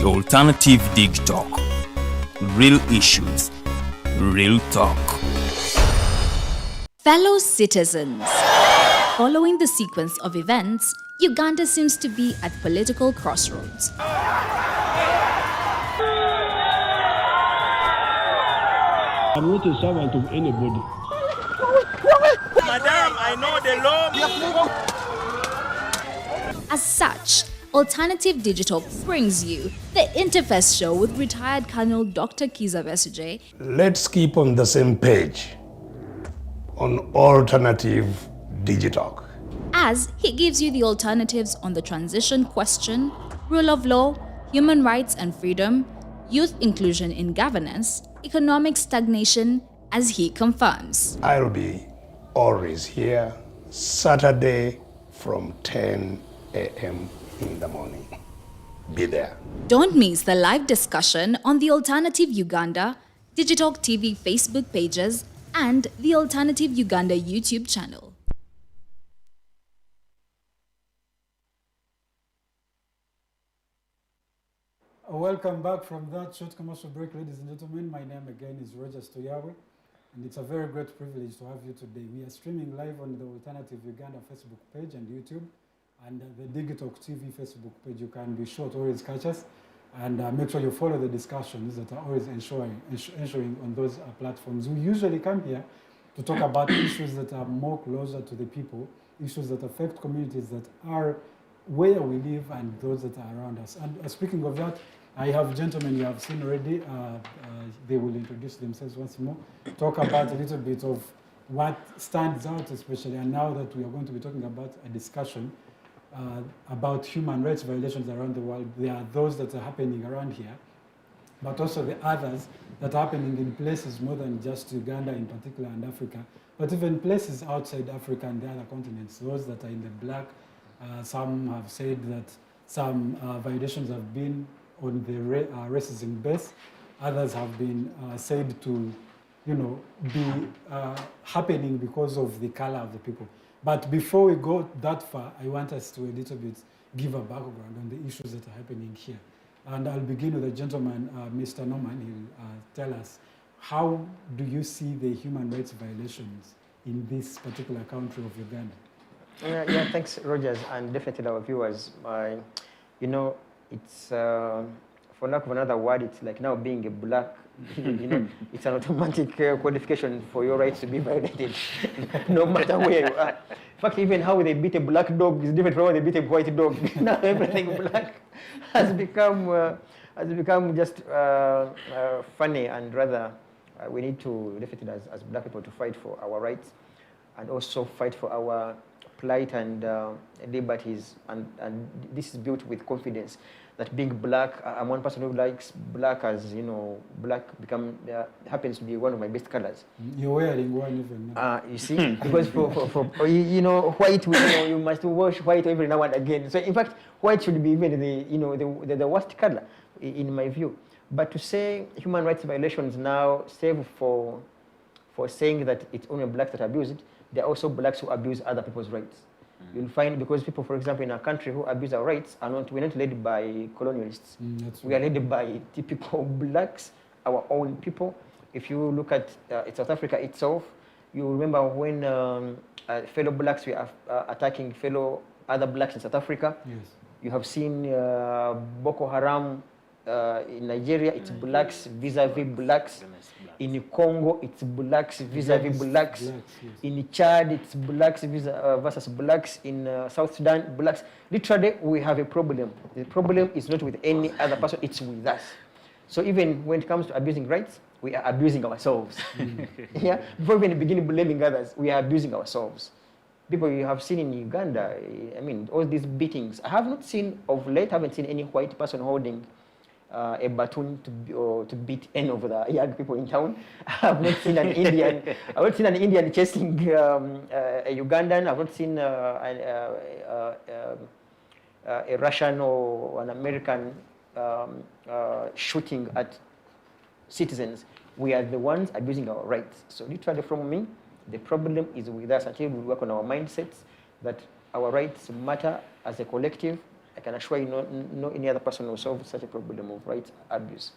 The Alternative Digitalk. Real issues, real talk. Fellow citizens, following the sequence of events, Uganda seems to be at political crossroads. I'm not a servant of anybody. Madam, I know the law. As such, Alternative Digital brings you the Interface Show with retired Colonel Dr. Kiza Besuje. Let's keep on the same page on Alternative Digitalk, As he gives you the alternatives on the transition question, rule of law, human rights and freedom, youth inclusion in governance, economic stagnation, as he confirms. I'll be always here Saturday from 10 a.m. in the morning. Be there. Don't miss the live discussion on the Alternative Uganda, Digitalk TV Facebook pages, and the Alternative Uganda YouTube channel. Welcome back from that short commercial break, ladies and gentlemen. My name again is Rogers Tulyahabwe, and it's a very great privilege to have you today. We are streaming live on the Alternative Uganda Facebook page and YouTube, and the Digitalk TV Facebook page. You can be sure to always catch us, and make sure you follow the discussions that are always ensuring on those platforms. We usually come here to talk about issues that are more closer to the people, issues that affect communities that are where we live and those that are around us. And speaking of that, I have gentlemen you have seen already. They will introduce themselves once more, talk about a little bit of what stands out especially, and now that we are going to be talking about a discussion about human rights violations around the world. There are those that are happening around here, but also the others that are happening in places more than just Uganda in particular and Africa, but even places outside Africa and the other continents, those that are in the black. Some have said that some violations have been on the racism base. Others have been said to, be happening because of the color of the people. But before we go that far, I want us to a little bit give a background on the issues that are happening here. And I'll begin with the gentleman, Mr. Norman. He'll tell us, how do you see the human rights violations in this particular country of Uganda? Yeah, thanks, Rogers, and definitely our viewers. It's for lack of another word, it's like now being a black. It's an automatic qualification for your rights to be violated, no matter where you are. In fact, even how they beat a black dog is different from how they beat a white dog. Now everything black has become just funny, and rather we need to definitely, as black people, to fight for our rights and also fight for our plight and liberties, and this is built with confidence that being black, I'm one person who likes black, as black happens to be one of my best colors. You're wearing one even now. You see, because for white, you must wash white every now and again. So in fact, white should be even the worst color in my view. But to say human rights violations now, save for saying that it's only blacks that abuse it, there are also blacks who abuse other people's rights. You'll find, because people, for example, in our country who abuse our rights, we're not led by colonialists. We are led by typical blacks, our own people. If you look at South Africa itself, you remember when fellow blacks were attacking fellow other blacks in South Africa. Yes. You have seen Boko Haram in Nigeria, it's blacks vis-a-vis blacks. In Congo, it's blacks vis-a-vis blacks. Yes. In Chad, it's blacks versus blacks. In South Sudan, blacks. Literally, we have a problem. The problem is not with any other person, it's with us. So even when it comes to abusing rights, we are abusing ourselves. Yeah? Before we even begin blaming others, we are abusing ourselves. People you have seen in Uganda, all these beatings. I haven't seen any white person holding a baton to beat any of the young people in town. I've not seen an Indian. I've not seen an Indian chasing a Ugandan. I've not seen a Russian or an American shooting at citizens. We are the ones abusing our rights. So literally, from me, the problem is with us until we work on our mindsets that our rights matter as a collective, I can assure you no any other person will solve such a problem of rights abuse.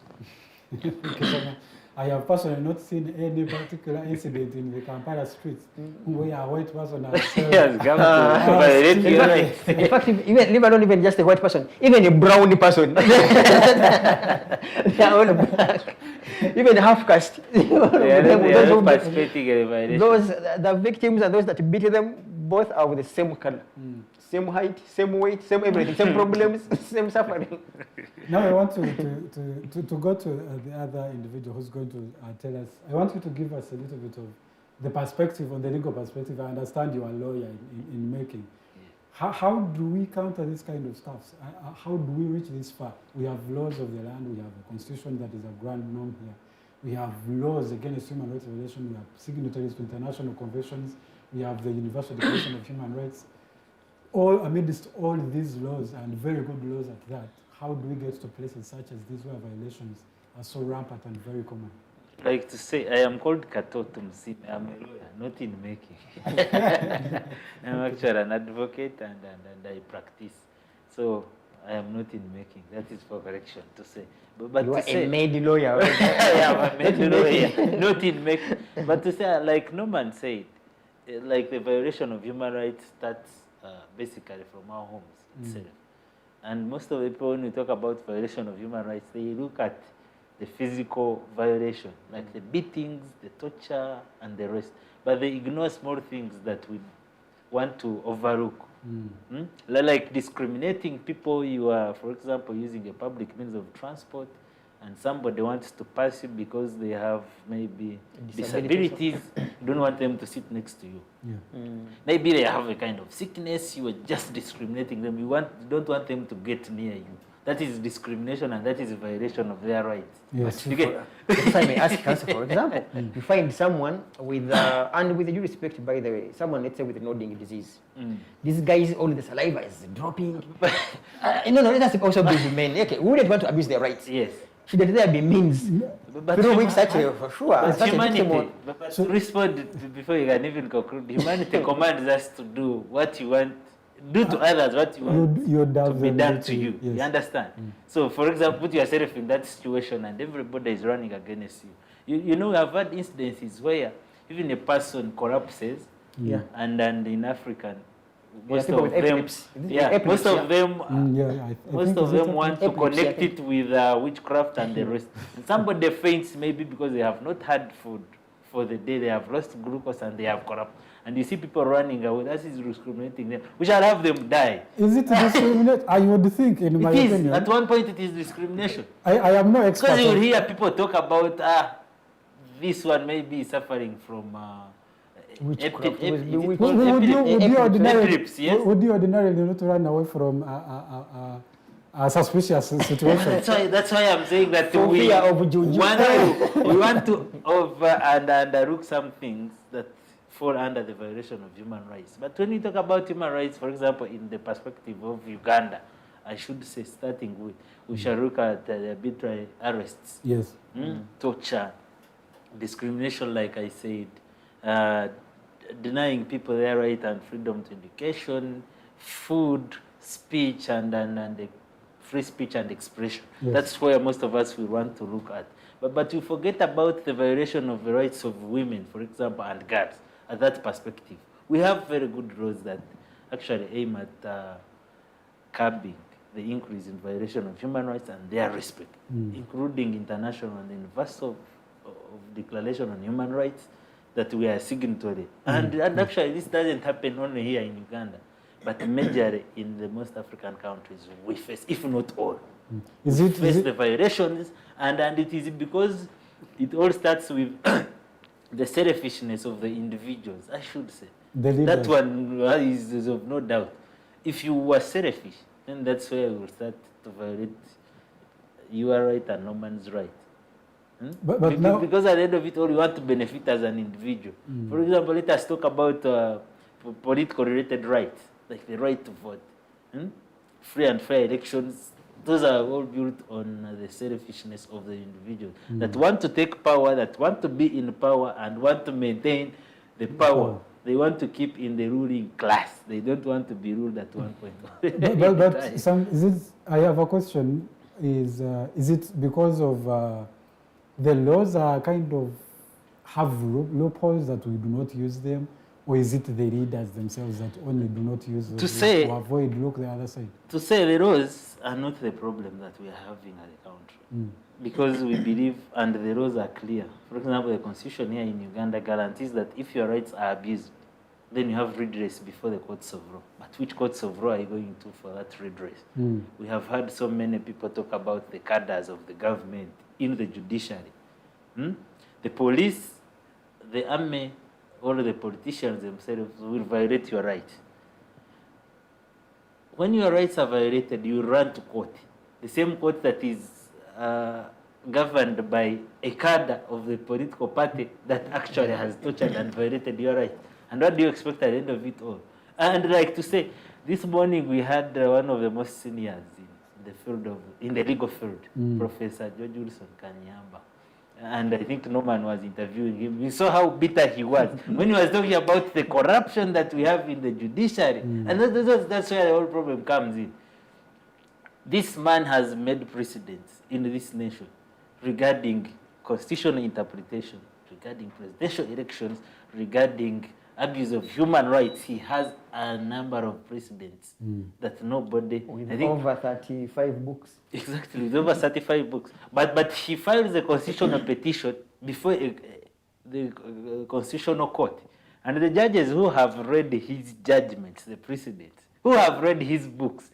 Because I have personally not seen any particular incident in the Kampala streets where a white person has Yes, come to violate your rights. In fact, even leave alone even just a white person, even a brown person, they are all black, even half caste. Participating in a violation. Those the victims and those that beat them both are with the same color, same height, same weight, same everything, same problems, same suffering. Now I want to go to the other individual who's going to tell us. I want you to give us a little bit of the perspective, on the legal perspective. I understand you are a lawyer in making. How do we counter this kind of stuff? How do we reach this far? We have laws of the land. We have a constitution that is a grand norm here. We have laws against human rights violation. We have signatories to international conventions. We have the Universal Declaration of Human Rights. All amidst all these laws, and very good laws at that, how do we get to places such as these where violations are so rampant and very common? Like to say, I am called Kato Tumusiime. I'm a lawyer, not in making. I'm actually an advocate and I practice. So I am not in making. That is for correction to say. But You to are say, a made lawyer. yeah, I'm a made lawyer, not in making. But to say, like Norman said, like the violation of human rights starts basically from our homes itself. And most of the people, when we talk about violation of human rights, they look at the physical violation, like the beatings, the torture, and the rest. But they ignore small things that we want to overlook. Like discriminating people. You are, for example, using a public means of transport, and somebody wants to pass you because they have maybe disabilities, you don't want them to sit next to you. Maybe they have a kind of sickness, you are just discriminating them. You don't want them to get near you. That is discrimination, and that is a violation of their rights. Yes. If I may ask, counsel, for example, you find someone with, and with due respect, by the way, someone, let's say, with a nodding disease. This guy's all the saliva is dropping. No, let us also be humane. Okay, we wouldn't want to abuse their rights. Yes. Should there be means? But Through which such a, for sure. But such a humanity, victim but respond before you can even conclude. Humanity commands us to do what you want, do to others what you want to be done to you. Yes. You understand? So, for example, put yourself in that situation and everybody is running against you. You know, I've had incidences where even a person collapses, and in African, most of them, most of them want to connect it with witchcraft and the rest. Somebody faints maybe because they have not had food for the day, they have lost glucose and they have corrupt. And you see people running away, that is discriminating them. We shall have them die. Is it discriminate? I would think, in my opinion. At one point it is discrimination. I am no expert. Because you will hear people talk about, this one may be suffering from Would you ordinarily not run away from a suspicious situation? That's why I'm saying that For we fear of juju. want to over and underlook some things that fall under the violation of human rights. But when we talk about human rights, for example, in the perspective of Uganda, I should say, starting with, we shall look at the arbitrary arrests, torture, discrimination, like I said, denying people their right and freedom to education, food, speech, and the free speech and expression. That's where most of us will want to look at. But you forget about the violation of the rights of women, for example, and girls, at that perspective. We have very good laws that actually aim at curbing the increase in violation of human rights and their respect, including international and universal Declaration on Human Rights that we are signatory. And actually this doesn't happen only here in Uganda, but majorly in the most African countries we face, if not all. We face the violations, and it is because it all starts with the selfishness of the individuals, I should say. That one is of no doubt. If you were selfish, then that's where you will start to violate your right and no man's right. But now, because at the end of it all, you want to benefit as an individual. For example, let us talk about political related rights, like the right to vote, free and fair elections. Those are all built on the selfishness of the individual that want to take power, that want to be in power and want to maintain the power they want to keep in the ruling class. They don't want to be ruled at one point. But I have a question. Is it because of the laws are kind of have loopholes that we do not use them, or is it the leaders themselves that only do not use those to avoid look the other side? To say the laws are not the problem that we are having at the country, because we believe, and the laws are clear. For example, the constitution here in Uganda guarantees that if your rights are abused, then you have redress before the courts of law. But which courts of law are you going to for that redress? We have heard so many people talk about the cadres of the government in the judiciary. The police, the army, all the politicians themselves will violate your rights. When your rights are violated, you run to court. The same court that is governed by a cadre of the political party that actually has tortured and violated your rights. And what do you expect at the end of it all? And like to say, this morning we had one of the most seniors in the legal field, Professor Rogers Tulyahabwe. And I think Norman was interviewing him. We saw how bitter he was when he was talking about the corruption that we have in the judiciary. And that's where the whole problem comes in. This man has made precedents in this nation regarding constitutional interpretation, regarding presidential elections, regarding abuse of human rights. He has a number of precedents that nobody... With over 35 books. Exactly, with over 35 books. But he filed the constitutional petition before the Constitutional Court. And the judges who have read his judgments, the precedents, who have read his books,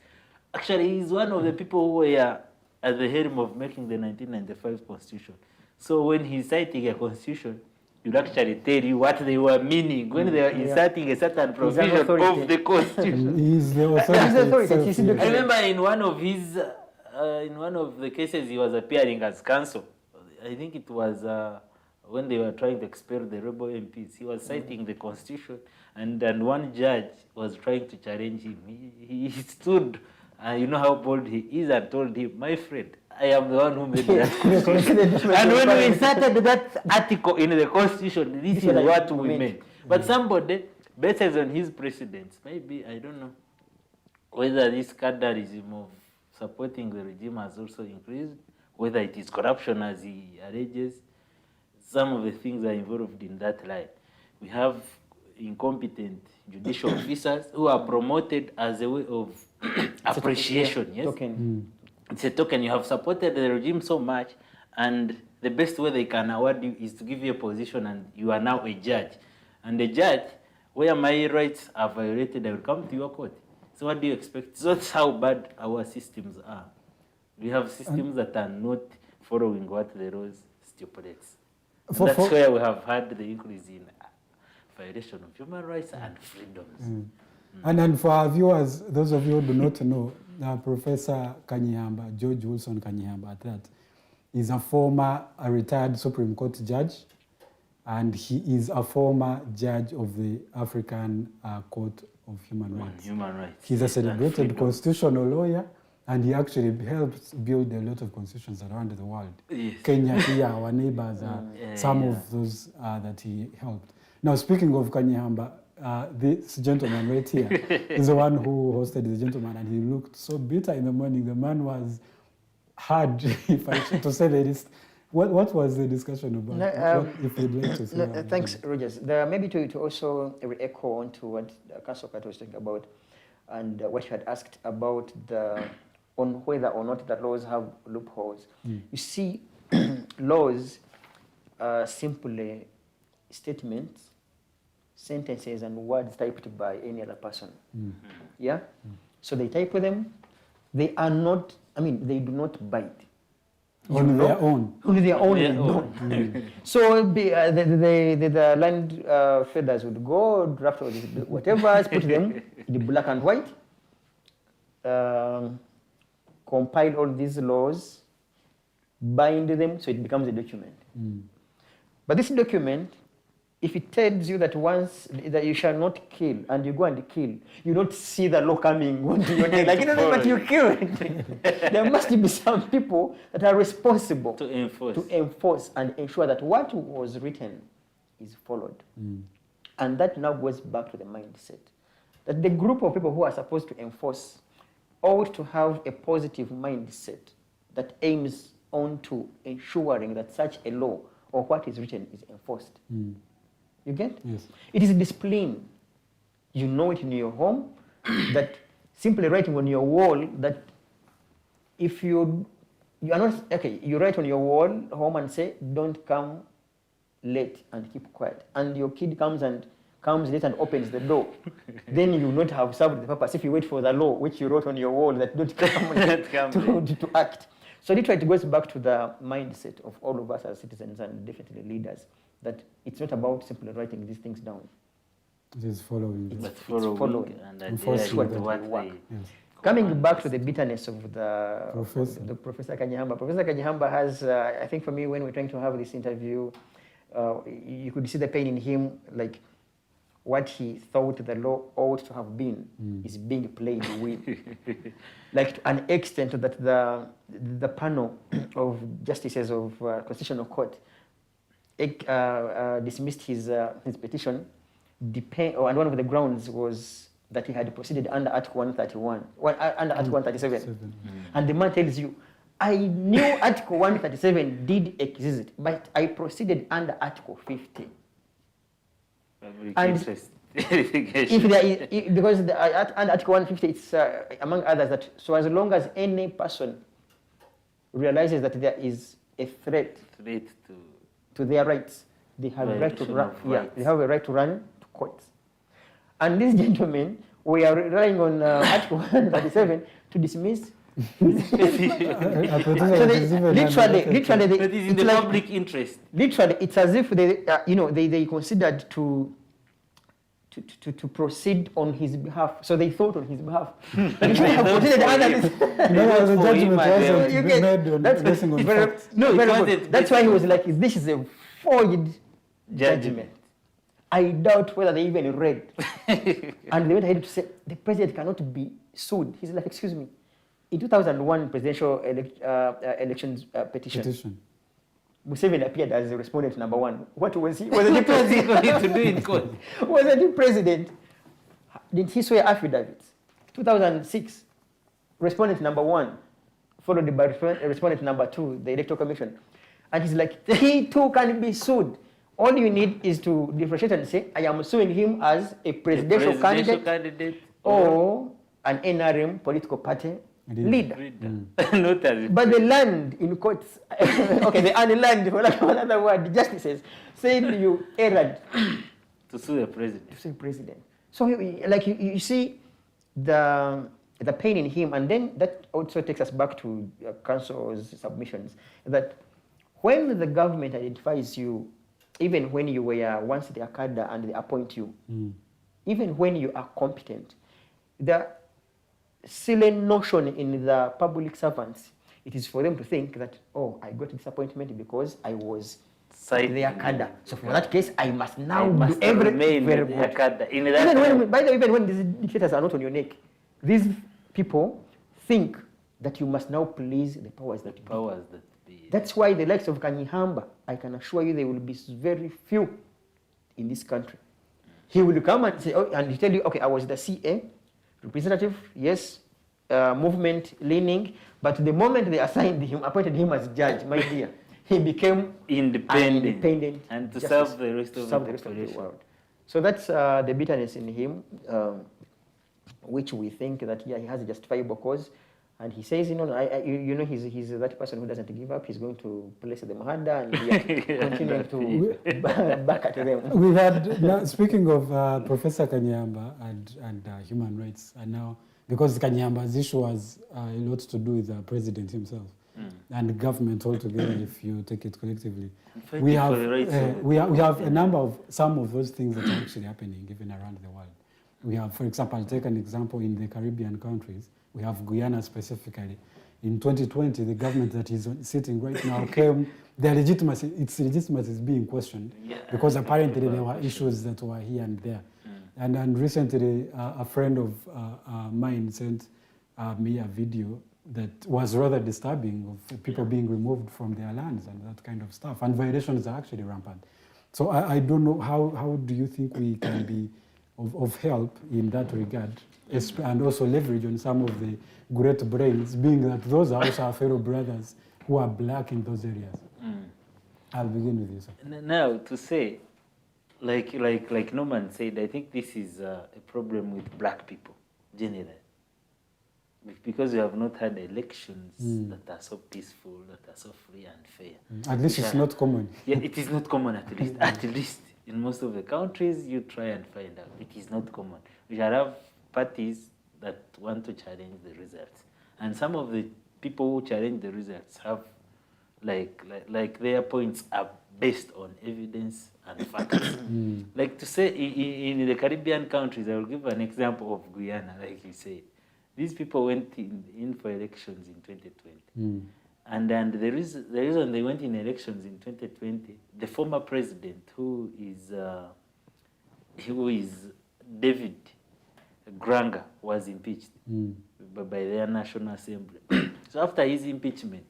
actually he's one of the people who were at the helm of making the 1995 Constitution. So when he's citing a constitution, you'll actually tell you what they were meaning when they were inserting a certain provision of the Constitution. He's the authority. I remember in one of his, in one of the cases, he was appearing as counsel. I think it was when they were trying to expel the rebel MPs. He was citing the Constitution, and one judge was trying to challenge him. He stood, you know how bold he is, and told him, "My friend, I am the one who made that Constitution." And when we inserted that article in the Constitution, this is what we made. But somebody, based on his precedents, maybe, I don't know, whether this cadreism of supporting the regime has also increased, whether it is corruption as he alleges. Some of the things are involved in that line. We have incompetent judicial officers who are promoted as a way of appreciation. Yes? It's a token. You have supported the regime so much, and the best way they can award you is to give you a position, and you are now a judge. And the judge, where my rights are violated, I will come to your court. So what do you expect? So that's how bad our systems are. We have systems that are not following what the laws stipulates. That's where we have had the increase in violation of human rights and freedoms. And for our viewers, those of you who do not know, Professor Tulyahabwe, George Wilson Tulyahabwe, at that, is a retired Supreme Court judge, and he is a former judge of the African Court of Human Rights. He's a celebrated constitutional lawyer, and he actually helps build a lot of constitutions around the world. Yes. Kenya here, our neighbors, some of those that he helped. Now, speaking of Tulyahabwe, this gentleman right here is the one who hosted the gentleman, and he looked so bitter in the morning. The man was hard, if I should to say the least. What was the discussion about? If you'd like to say thanks, Rogers. Maybe to also echo on to what Councillor Kato was talking about, and what you had asked about on whether or not the laws have loopholes. You see, laws are simply statements, sentences, and words typed by any other person. Yeah? So they type them. They are not, they do not bite. On their own. Only their own. They don't. So the land feathers would go, draft whatever, put them in black and white, compile all these laws, bind them, so it becomes a document. But this document, if it tells you that once that you shall not kill, and you go and kill, you don't see the law coming onto your head. Like, but you killed. There must be some people that are responsible to enforce and ensure that what was written is followed. And that now goes back to the mindset. That the group of people who are supposed to enforce ought to have a positive mindset that aims on to ensuring that such a law or what is written is enforced. You get? Yes. It is discipline. You know it in your home, that simply writing on your wall that if you are not, okay, you write on your wall home and say, don't come late and keep quiet. And your kid comes late and opens the door. Then you will not have served the purpose if you wait for the law, which you wrote on your wall that don't come late to act. So literally it goes back to the mindset of all of us as citizens and definitely leaders, that it's not about simply writing these things down. It is following. But following. And Enforcing what work. they Yes. Coming back to the bitterness of the Professor Kanyihamba. Professor Kanyihamba has, I think for me, when we're trying to have this interview, you could see the pain in him, like what he thought the law ought to have been is being played with. Like to an extent that the panel of justices of Constitutional Court dismissed his petition, and one of the grounds was that he had proceeded under Article 131, under Article 137. And the man tells you, I knew Article 137 did exist, but I proceeded under Article 50. And if there is, because under Article 150, it's among others that so as long as any person realizes that there is a threat to their rights, they have a right to run. Yeah, they have a right to run to courts. And these gentlemen, we are relying on Article 137 to dismiss. Literally, it is in the public interest. Literally, it's as if they considered to proceed on his behalf. So they thought on his behalf. That's why he was like, this is a forged judgment. I doubt whether they even read. And they went ahead to say, the president cannot be sued. He's like, excuse me. In 2001 presidential elections petition, Museveni appeared as respondent number one. What was he? Was he going to do in court? Was he president? Did he swear affidavits? 2006, respondent number one, followed by respondent number two, the Electoral Commission. And he's like, he too can be sued. All you need is to differentiate and say, I am suing him as a presidential candidate or an NRM political party leader. But the land in courts, okay, the unland, for lack of another word, justices said you erred to sue the president. To sue the president. So, like you see the pain in him, and then that also takes us back to council's submissions that when the government identifies you, even when you were once their cadre and they appoint you, even when you are competent, the silly notion in the public servants, it is for them to think that, oh, I got this appointment because I was their cadre. So for that case, I must now do everything very good. Even when these dictators are not on your neck, these people think that you must now please the powers that be. That's why the likes of Kanyihamba, I can assure you, there will be very few in this country. He will come and say, oh, and he tell you, okay, I was the CA, representative, yes, movement leaning, but the moment they assigned him, appointed him as judge, my dear, he became independent and to serve the rest of the world. So that's the bitterness in him, which we think that he has a justifiable cause. And he says, he's that person who doesn't give up. He's going to place the Muhanda and continue to back at them. We've had, now, speaking of Professor Kanyihamba and human rights, and now, because Kanyihamba's issue has a lot to do with the president himself and government altogether, if you take it collectively. We have a number of, some of those things that are actually happening even around the world. We have, for example, I'll take an example in the Caribbean countries. We have Guyana specifically. In 2020, the government that is sitting right now came, its legitimacy is being questioned because apparently there were issues that were here and there. And recently, a friend of mine sent me a video that was rather disturbing of people being removed from their lands and that kind of stuff. And violations are actually rampant. So I don't know, how do you think we can be of help in that regard, and also leverage on some of the great brains, being that those are also our fellow brothers who are black in those areas? I'll begin with you, sir. Now, to say, like Norman said, I think this is a problem with black people generally, because we have not had elections that are so peaceful, that are so free and fair. At least it's not common. Yeah, it is not common, at least. At least in most of the countries, you try and find out. It is not common. We shall have parties that want to challenge the results. And some of the people who challenge the results have, like their points are based on evidence and facts. Like to say, in the Caribbean countries, I will give an example of Guyana, like you said. These people went in for elections in 2020. And then the reason they went in elections in 2020, the former president, who is David Granga, was impeached by their National Assembly. So after his impeachment,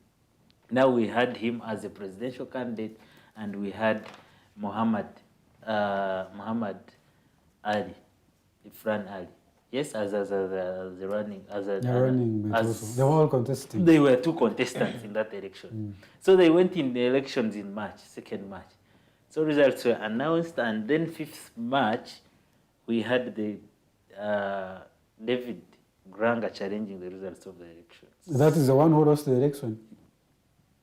now we had him as a presidential candidate, and we had Muhammad Ali, Ifran Ali. Yes, as the running, they were all contesting. They were two contestants in that election. So they went in the elections in March, 2nd March. So results were announced, and then 5th March, we had the David Granga challenging the results of the elections. That is the one who lost the election.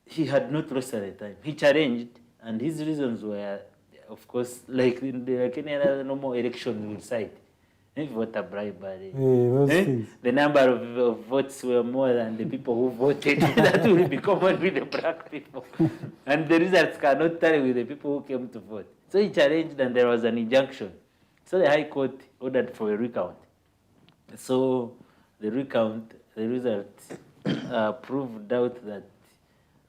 He had not lost at the time. He challenged, and his reasons were, of course, like any other normal election will cite. Voter bribery. The number of votes were more than the people who voted. That will be common with the black people. And the results cannot tally with the people who came to vote. So he challenged, and there was an injunction. So the High Court ordered for a recount. So the recount, the results proved out that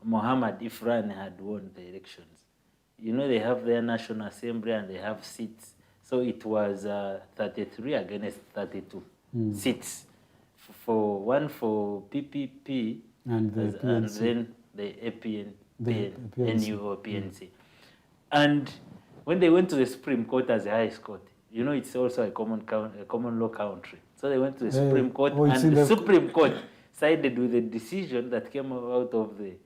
Muhammad Ifran had won the elections. You know, they have their National Assembly and they have seats. So it was 33 against 32 seats. One for PPP and then the NU or PNC. And when they went to the Supreme Court as the highest court, you know, it's also a common law country. So they went to the Supreme Court, and the Supreme Court sided with the decision that came out of the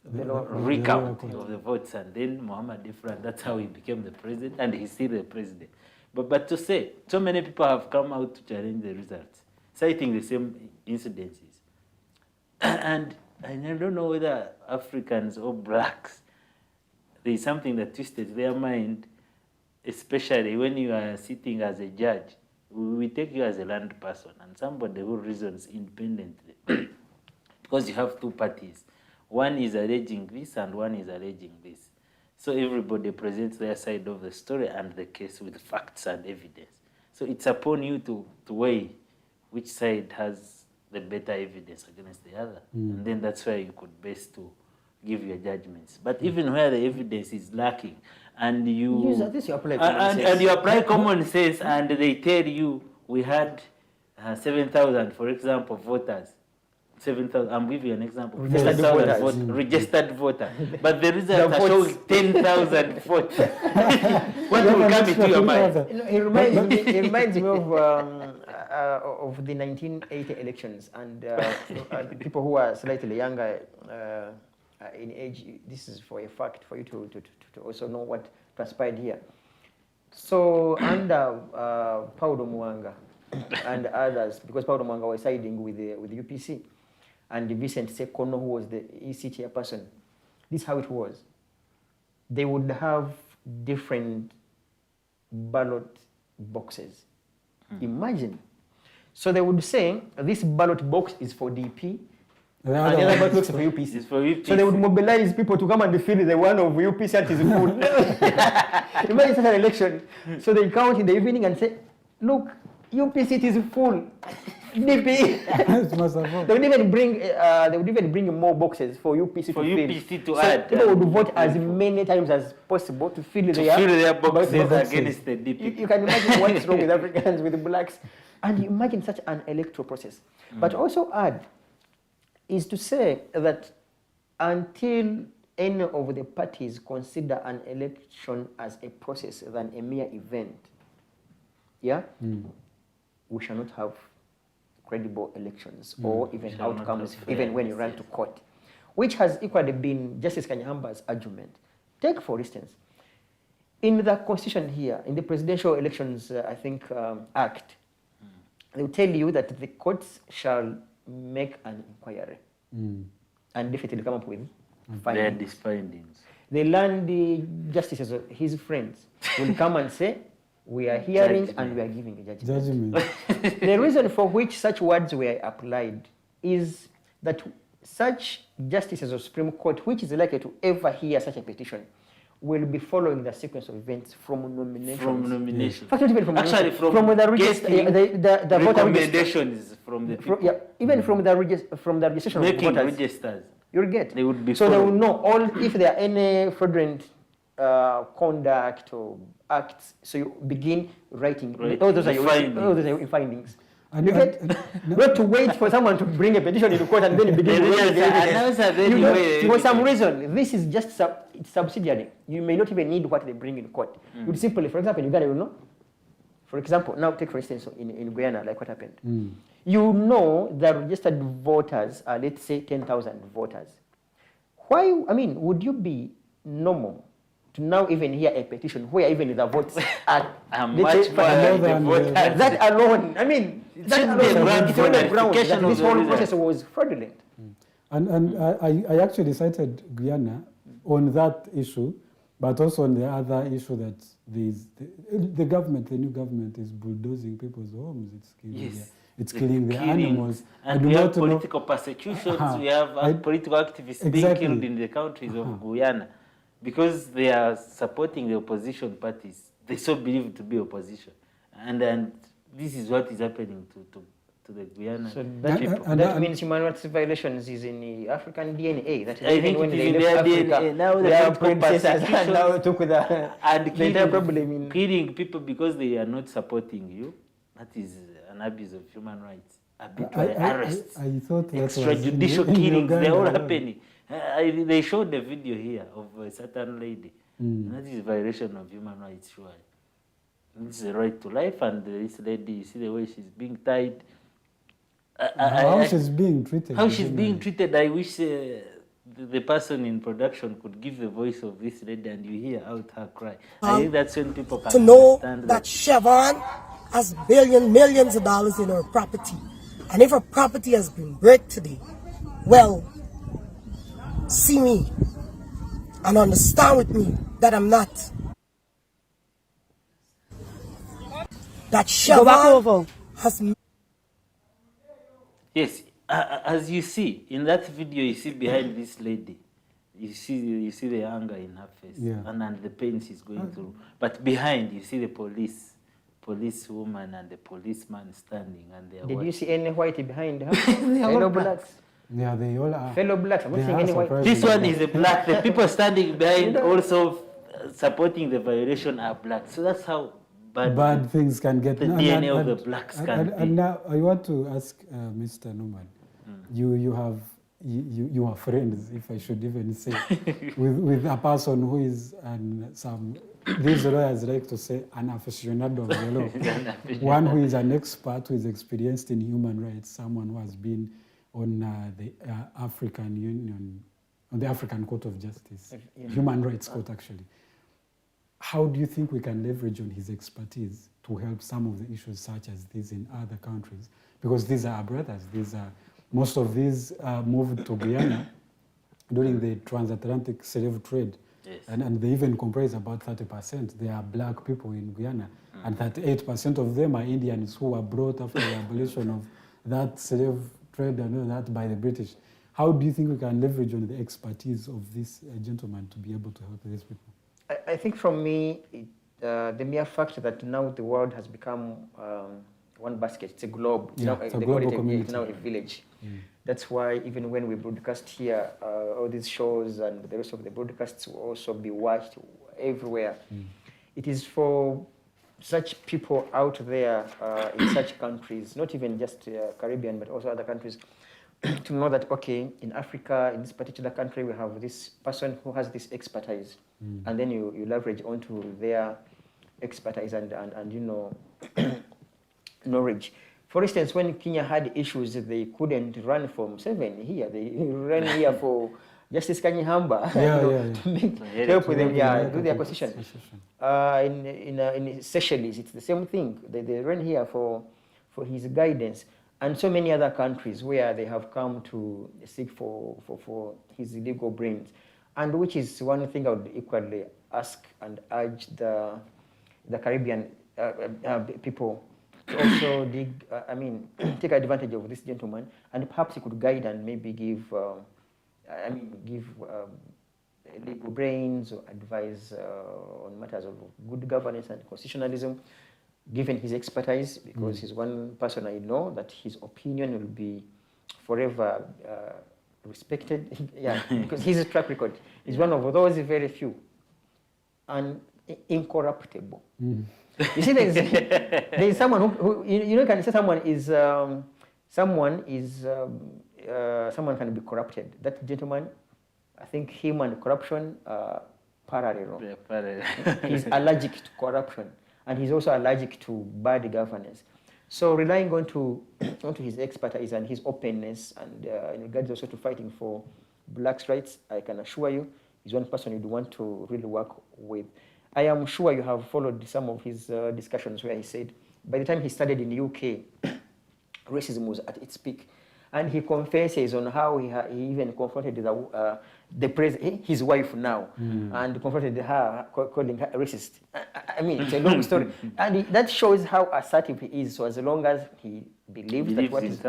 recount of the votes, and then Muhammad Ifran, that's how he became the president, and he's still the president. But to say, so many people have come out to challenge the results, citing the same incidences. And I don't know whether Africans or blacks, there's something that twisted their mind, especially when you are sitting as a judge. We take you as a land person and somebody who reasons independently. Because you have two parties. One is alleging this and one is alleging this. So everybody presents their side of the story and the case with facts and evidence. So it's upon you to weigh which side has the better evidence against the other. And then that's where you could best to give your judgments. But even where the evidence is lacking, and you apply common sense, and they tell you we had 7,000, for example, voters. 7,000. I'm giving you an example. Registered voter. But the results are showing 10,000 votes. What will come into your mind? It reminds me of the 1980 elections, and people who are slightly younger in age. This is for a fact for you to also know what transpired here. So under Paulo Muanga and others, because Paulo Muanga was siding with the UPC, and Vincent Sekono, who was the EC chairperson, this is how it was. They would have different ballot boxes. Imagine. So they would say, this ballot box is for DP, and the other ballot box is for UPC. It's for UPC. So they would mobilize people to come and fill the one of UPC that is full. Imagine such an election. So they count in the evening and say, look, UPC it is full. DP. They would even bring more boxes for UPC to fill. UPC to so add. People would vote as many times as possible to fill their boxes against the DP. You can imagine what is wrong with Africans, with the blacks. And you imagine such an electoral process. But also add is to say that until any of the parties consider an election as a process than a mere event, yeah, we shall not have credible elections or even outcomes, even when you run to court, which has equally been Justice Kanyahamba's argument. Take, for instance, in the constitution here, in the Presidential Elections, I think, Act, they will tell you that the courts shall make an inquiry and definitely come up with findings. Findings. The land justices, his friends, will come and say, we are hearing and we are giving a judgment. The reason for which such words were applied is that such justices of Supreme Court, which is likely to ever hear such a petition, will be following the sequence of events from nominations. From nomination. In fact, not even from Actually, nomination, from the register, the voter recommendations from the people. yeah, even from the registration Making of voters. registers. You'll get. They would be so they will followed. know all if there are any fraudulent conduct or acts. So you begin writing. Right. All those are Findings. all those are your findings. And- You get not to wait for someone to bring a petition into court and then you begin to wait. For some reason, this is just it's subsidiary. You may not even need what they bring in court. You would simply, for example, in Uganda, you know. For example, now take for instance in Guyana, like what happened. You know the registered voters are, let's say, 10,000 voters. Why? I mean, would you be normal to now even hear a petition where even the votes are much more than the voters? That alone, I mean, that Should be a alone, ground it's for on the ground verification that of this the whole result. process was fraudulent. And I actually cited Guyana on that issue, but also on the other issue that the government, the new government, is bulldozing people's homes. It's killing it's killing the animals. And we have political persecutions. We have political activists being killed in the countries of Guyana because they are supporting the opposition parties. They so believe to be opposition, and this is what is happening to the Guyana people. That means human rights violations is in the African DNA. That is I think when it they is in left their Africa, DNA. Now they are political princesses and persecutions now took the entire problem in. Killing people because they are not supporting you. That is an abuse of human rights. Arbitrary arrests, I thought that extrajudicial was in killings, Uganda they're all alone. happening. They showed the video here of a certain lady. And that is violation of human rights, surely. It's the right to life, and this lady, you see the way she's being tied. How she's being treated. How she's being treated, I wish the person in production could give the voice of this lady and you hear out her cry. I think that's when people can to know understand that Chevron has millions of dollars in her property. And if her property has been break today, well, see me and understand with me that I'm not. That Chevron has... Yes, as you see, in that video, you see behind this lady, you see the anger in her face and the pain she's going through. But behind, you see the policewoman and the policeman standing. And they are Did you see any white behind her? They are all Fellow blacks. blacks. Yeah, they all are. Fellow blacks. I'm not They seeing are any white. surprising. This one is a black. The people standing behind also supporting the violation are black. So that's how bad things can get. The DNA of the blacks can be. And now I want to ask Mr. Norman. You are friends, if I should even say, with a person who is these lawyers like to say an aficionado of the law, one who is an expert, who is experienced in human rights, someone who has been on the African Union, on the African Court of Justice, Human Rights Court actually. How do you think we can leverage on his expertise to help some of the issues such as these in other countries? Because these are our brothers. Most of these moved to Guyana during the transatlantic slave trade. Yes. And they even comprise about 30%. They are black people in Guyana. And 38% of them are Indians who were brought after the abolition of that slave trade and all that by the British. How do you think we can leverage on the expertise of this gentleman to be able to help these people? I think from me, the mere fact that now the world has become one basket, it's a globe. It's a global community. It's now a village. That's why even when we broadcast here, all these shows and the rest of the broadcasts will also be watched everywhere. It is for such people out there in such countries, not even just Caribbean, but also other countries, to know that, okay, in Africa, in this particular country, we have this person who has this expertise, and then you leverage onto their expertise and you know, knowledge. For instance, when Kenya had issues, they couldn't run from 7 here. They ran here for Justice Kanyihamba to help with them, do the acquisition. In Seychelles, it's the same thing. They ran here for his guidance. And so many other countries where they have come to seek for his legal brains. And which is one thing I would equally ask and urge the Caribbean people to also take advantage of this gentleman, and perhaps he could guide and maybe give legal brains or advise on matters of good governance and constitutionalism, given his expertise, because he's one person I know that his opinion will be forever respected. Because his track record is one of those very few and incorruptible. You see, there's someone who you can say someone can be corrupted. That gentleman, I think him and corruption are parallel. He's allergic to corruption, and he's also allergic to bad governance. So relying onto his expertise and his openness, and in regards also to fighting for blacks' rights, I can assure you, he's one person you'd want to really work with. I am sure you have followed some of his discussions where he said, by the time he started in the UK, racism was at its peak. And he confesses on how he even confronted his wife now, and confronted her, calling her racist. I mean, it's a long story. And that shows how assertive he is. So as long as he believes that what he's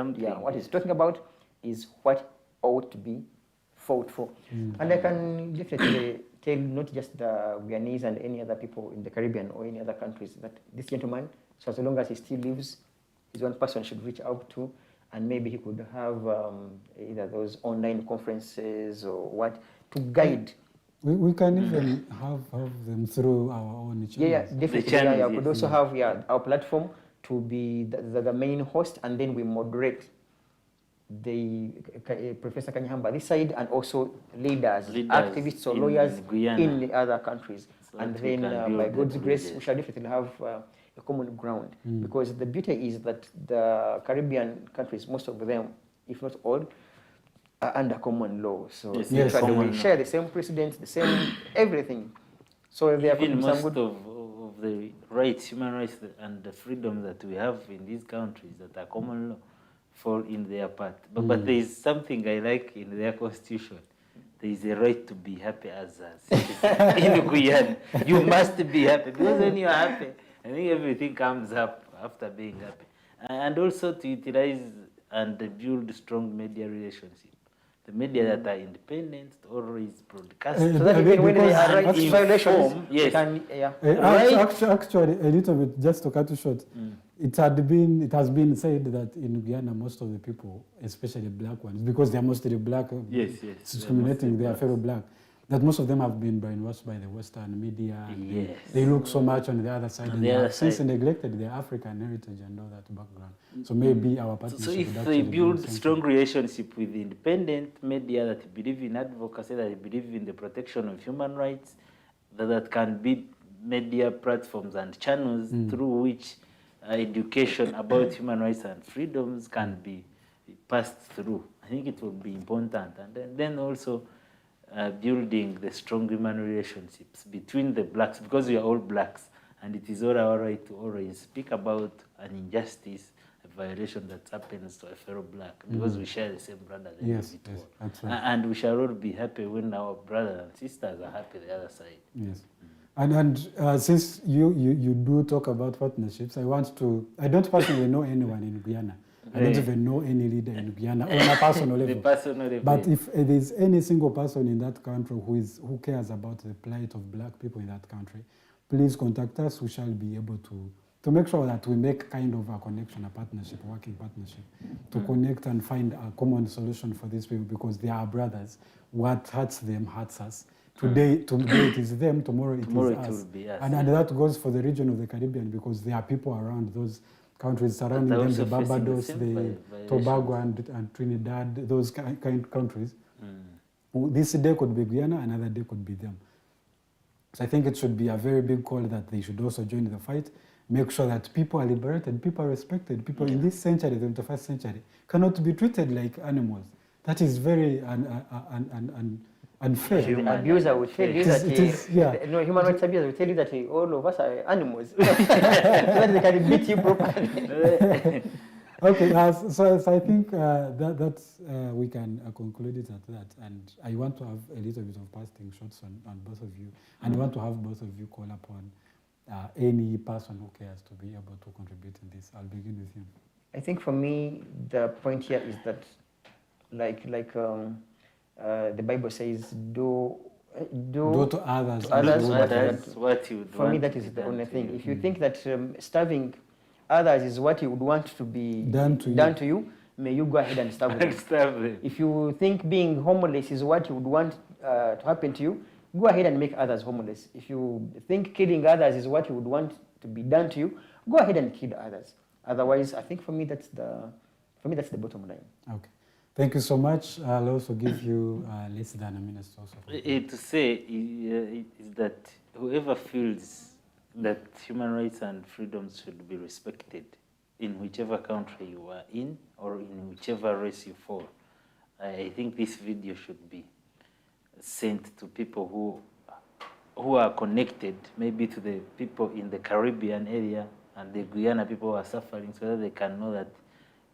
talking about is what ought to be fought for. And I can definitely tell not just the Guyanese and any other people in the Caribbean or any other countries that this gentleman, so as long as he still lives, is one person should reach out to, and maybe he could have either those online conferences or what to guide. We can even have them through our own channels. Yeah, definitely. We could also have our platform to be the main host, and then we moderate the Professor Kanyihamba this side, and also leaders, activists or lawyers in the other countries. So and then by God's grace, we shall definitely have a common ground. Because the beauty is that the Caribbean countries, most of them, if not all, are under common law. So we share the same precedents, the same everything. So there could be some good of the rights, human rights, and the freedom that we have in these countries that are common law fall in their part. But there is something I like in their constitution. There is a right to be happy as a citizen in Guyana. You must be happy, because when you are happy, I think everything comes up after being happy. And also to utilize and build strong media relationships. The media that are independent, always broadcast. So that when they are in violations, Actually, a little bit, just to cut you short, it has been said that in Guyana, most of the people, especially black ones, because they are mostly black, discriminating their fellow black, that most of them have been brainwashed by the Western media. And they look so much on the other side, and they have since neglected their African heritage and all that background. So maybe our partnership. So if they build strong relationship with the independent media that believe in advocacy, that believe in the protection of human rights, that can be media platforms and channels through which education about human rights and freedoms can be passed through, I think it will be important. And then also building the strong human relationships between the blacks, because we are all blacks, and it is all our right to always speak about an injustice, a violation that happens to a fellow black, because we share the same brother. Yes, that's right. And we shall all be happy when our brothers and sisters are happy the other side. Yes. And since you do talk about partnerships, I don't personally know anyone in Guyana. I don't even know any leader in Guyana on a personal level. But if there's any single person in that country who cares about the plight of black people in that country, please contact us. We shall be able to make sure that we make kind of a connection, a partnership, a working partnership, to connect and find a common solution for these people, because they are brothers. What hurts them hurts us. Today it is them, tomorrow it is us. Will be us. And that goes for the region of the Caribbean, because there are people around those countries surrounding They're them, also the facing the Barbados, same the violations. Tobago and Trinidad, those kind countries. This day could be Guyana, another day could be them. So I think it should be a very big call that they should also join the fight, make sure that people are liberated, people are respected, people in this century, the 21st century, cannot be treated like animals. That is very unfair. The abuser will tell you that human rights abuser will tell you that all of us are animals. So that they can beat you properly. Okay, so I think that's we can conclude it at that. And I want to have a little bit of passing shots on both of you. And I want to have both of you call upon any person who cares to be able to contribute in this. I'll begin with you. I think for me, the point here is that, like the Bible says, do to others, what you would for me, that is the only thing. If you think that starving others is what you would want to be done to you, may you go ahead and starve them. If you think being homeless is what you would want to happen to you, go ahead and make others homeless. If you think killing others is what you would want to be done to you, go ahead and kill others. Otherwise, I think for me that's the bottom line. Okay. Thank you so much. I'll also give you less than a minute also. To say is that whoever feels that human rights and freedoms should be respected in whichever country you are in or in whichever race you fall, I think this video should be sent to people who are connected, maybe to the people in the Caribbean area and the Guyana people who are suffering, so that they can know that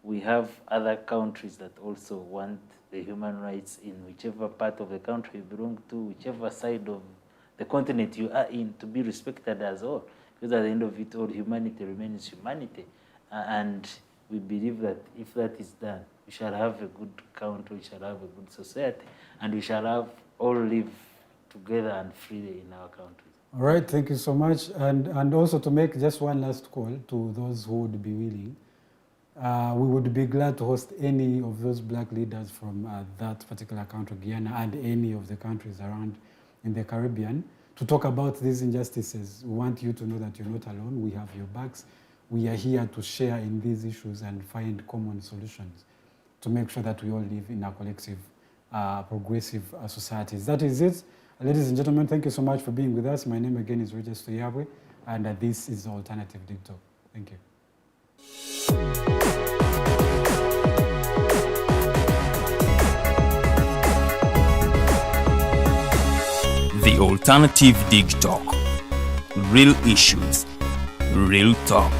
we have other countries that also want the human rights in whichever part of the country you belong to, whichever side of the continent you are in, to be respected as all. Because at the end of it all, humanity remains humanity. And we believe that if that is done, we shall have a good country, we shall have a good society, and we shall have all live together and freely in our countries. All right, thank you so much. And also to make just one last call to those who would be willing, we would be glad to host any of those black leaders from that particular country, Guyana, and any of the countries around in the Caribbean to talk about these injustices. We want you to know that you're not alone. We have your backs. We are here to share in these issues and find common solutions to make sure that we all live in a collective, progressive societies. That is it. Ladies and gentlemen, thank you so much for being with us. My name again is Rogers Tulyahabwe, and this is the Alternative Digitalk. Thank you. The Alternative Digitalk. Real issues, real talk.